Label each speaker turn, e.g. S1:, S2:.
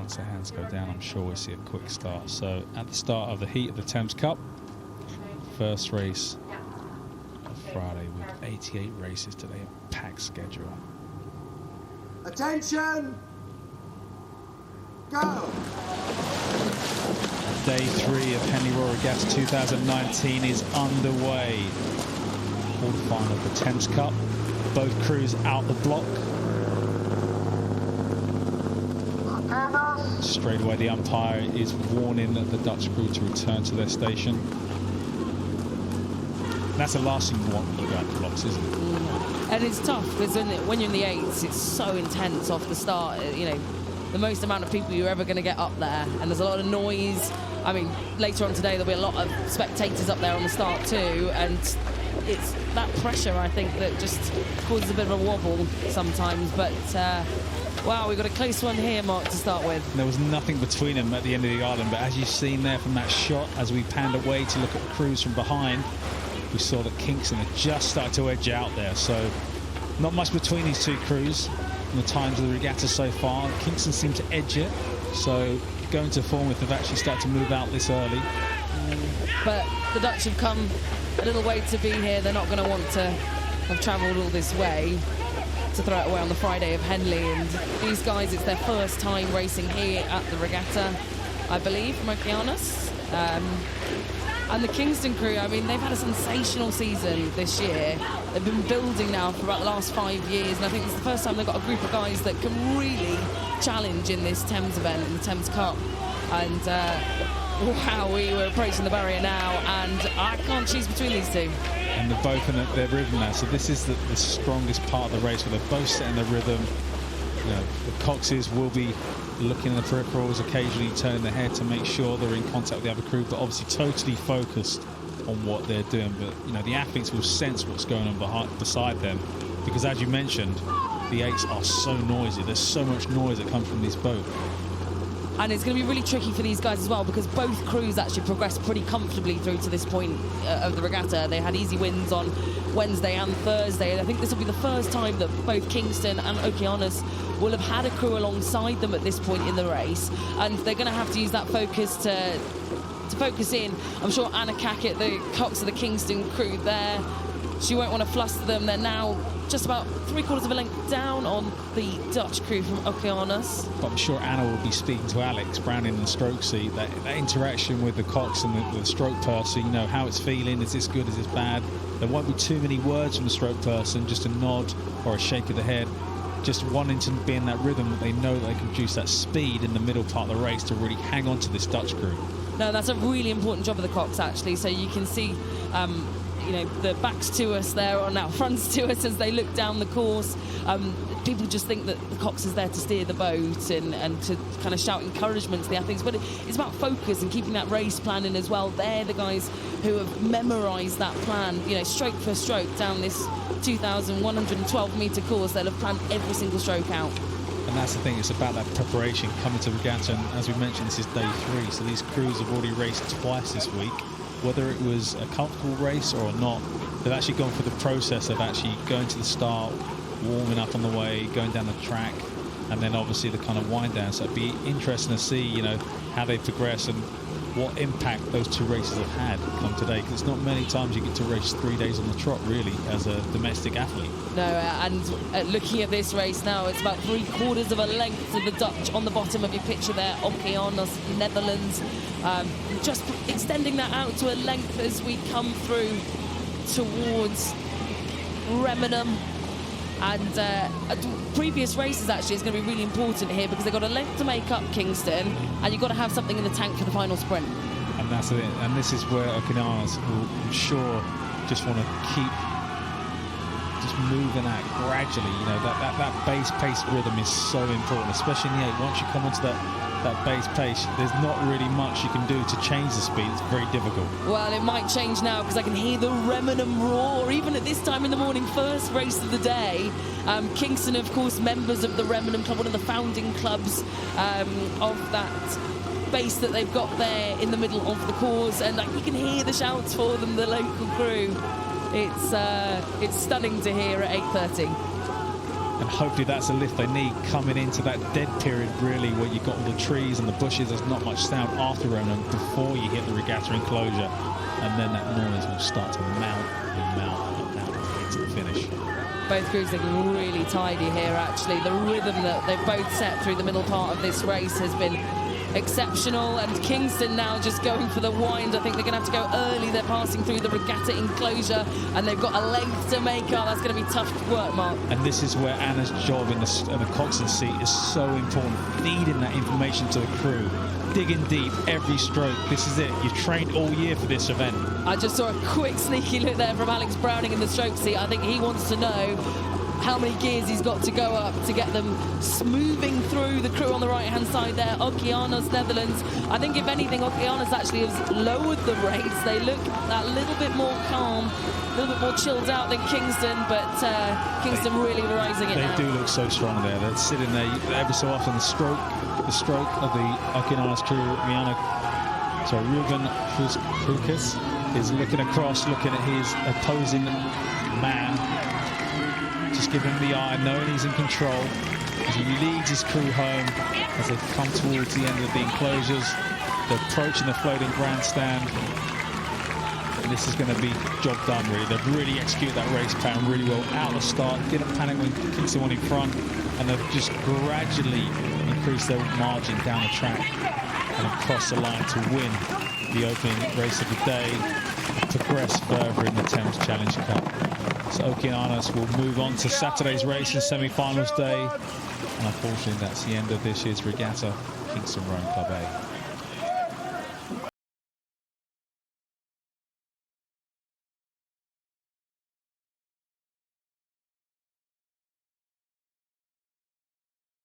S1: once the hands go down, I'm sure we'll see a quick start. So at the start of the heat of the Thames Cup, first race of Friday with 88 races today, a packed schedule.
S2: Attention! Go!
S1: Day 3 of Henley Royal Regatta 2019 is underway. Quarterfinal of the Thames Cup. Both crews out the block. Straight away, the umpire is warning the Dutch crew to return to their station. And that's the last thing you want when you go out the blocks, isn't it?
S3: And it's tough because when you're in the 8s, it's so intense off the start. You know, the most amount of people you're ever going to get up there, and there's a lot of noise. I mean, later on today, there'll be a lot of spectators up there on the start too, and it's that pressure, I think, that just causes a bit of a wobble sometimes. But wow, we've got a close one here, Mark, to start with.
S1: There was nothing between them at the end of the island, but as you've seen there from that shot, as we panned away to look at the crews from behind, we saw that Kingston had just started to edge out there. So not much between these two crews in the times of the regatta so far. Kingston seemed to edge it, so going to form if they've actually started to move out this early.
S3: But the Dutch have come a little way to be here. They're not going to want to have travelled all this way to throw it away on the Friday of Henley. And these guys, it's their first time racing here at the regatta, I believe, from Okeanos. And the Kingston crew, I mean, they've had a sensational season this year. They've been building now for about the last 5 years, and I think it's the first time they've got a group of guys that can really challenge in this Thames event, in the Thames Cup. And wow, we were approaching the barrier now, and I can't choose between these two.
S1: And they're both in their rhythm now, so this is the strongest part of the race, where they're both setting their rhythm. You know, the Coxes will be looking at the peripherals, occasionally turning their head to make sure they're in contact with the other crew, but obviously totally focused on what they're doing. But you know, the athletes will sense what's going on beside them, because as you mentioned, the 8s are so noisy. There's so much noise that comes from this boat.
S3: And it's going to be really tricky for these guys as well, because both crews actually progressed pretty comfortably through to this point of the regatta. They had easy wins on Wednesday and Thursday, and I think this will be the first time that both Kingston and Okeanos will have had a crew alongside them at this point in the race, and they're going to have to use that focus to focus in. I'm sure Anna Cackett, the cox of the Kingston crew there, she won't want to fluster them. They're now just about 3/4 of a length down on the Dutch crew from Okeanos.
S1: But I'm sure Anna will be speaking to Alex Brown in the stroke seat. That interaction with the cox and the stroke person, you know, how it's feeling, is this good, is this bad? There won't be too many words from the stroke person, just a nod or a shake of the head, just wanting to be in that rhythm that they know that they can produce that speed in the middle part of the race to really hang on to this Dutch crew.
S3: No, that's a really important job of the cox, actually. So you can see you know, the backs to us there, or now fronts to us as they look down the course. People just think that the cox is there to steer the boat and to kind of shout encouragement to the athletes, but it's about focus and keeping that race plan in as well. They're the guys who have memorised that plan, you know, stroke for stroke down this 2,112 metre course. They'll have planned every single stroke out.
S1: And that's the thing, it's about that preparation coming to regatta. And as we mentioned, this is day 3, so these crews have already raced twice this week. Whether it was a comfortable race or not, they've actually gone through the process of actually going to the start, warming up on the way, going down the track, and then obviously the kind of wind down. So it'd be interesting to see, you know, how they progress and what impact those 2 races have had come today, because it's not many times you get to race 3 days on the trot, really, as a domestic athlete.
S3: No, and looking at this race now, it's about 3/4 of a length of the Dutch on the bottom of your picture there, Okeanos, Netherlands. Just extending that out to a length as we come through towards Remenham. And previous races actually is going to be really important here, because they've got a length to make up Kingston, and you've got to have something in the tank for the final sprint.
S1: And that's it. And this is where Okeanos will, I'm sure, just want to keep just moving that gradually. You know, that base pace rhythm is so important, especially in the 8. Once you come onto that base pace, there's not really much you can do to change the speed. It's very difficult.
S3: Well, it might change now, because I can hear the Remenham roar, even at this time in the morning, first race of the day. Kingston, of course, members of the Remenham Club, one of the founding clubs of that base that they've got there in the middle of the course, and you can hear the shouts for them, the local crew. It's stunning to hear at 8:30.
S1: And hopefully that's the lift they need coming into that dead period, really, where you've got all the trees and the bushes. There's not much sound after Ronan before you hit the regatta enclosure. And then that noise will start to mount and mount and mount into the finish.
S3: Both crews looking really tidy here, actually. The rhythm that they've both set through the middle part of this race has been exceptional, and Kingston now just going for the wind. I think they're going to have to go early. They're passing through the regatta enclosure, and they've got a length to make up. That's going to be tough work, Mark.
S1: And this is where Anna's job in the coxswain seat is so important, feeding that information to the crew, digging deep every stroke. This is it. You've trained all year for this event.
S3: I just saw a quick sneaky look there from Alex Browning in the stroke seat. I think he wants to know how many gears he's got to go up to get them moving through. The crew on the right-hand side there, Okeanos, Netherlands. I think, if anything, Okeanos actually has lowered the rates. They look a little bit more calm, a little bit more chilled out than Kingston, but Kingston really rising it now.
S1: They do look so strong there. They're sitting there every so often. The stroke of the Okeanos crew, Ruben Krukas is looking across, looking at his opposing man. Just giving him the eye, knowing he's in control as he leads his crew home as they come towards the end of the enclosures. They're approaching the floating grandstand. And this is going to be job done, really. They've really executed that race plan really well out of the start. Didn't panic when Kingston went in front, and they've just gradually increased their margin down the track and across the line to win the opening race of the day and progress further in the Thames Challenge Cup. So Okeanos will move on to Saturday's race in semi-finals day. And unfortunately, that's the end of this year's regatta, Kingston Rowing Club A.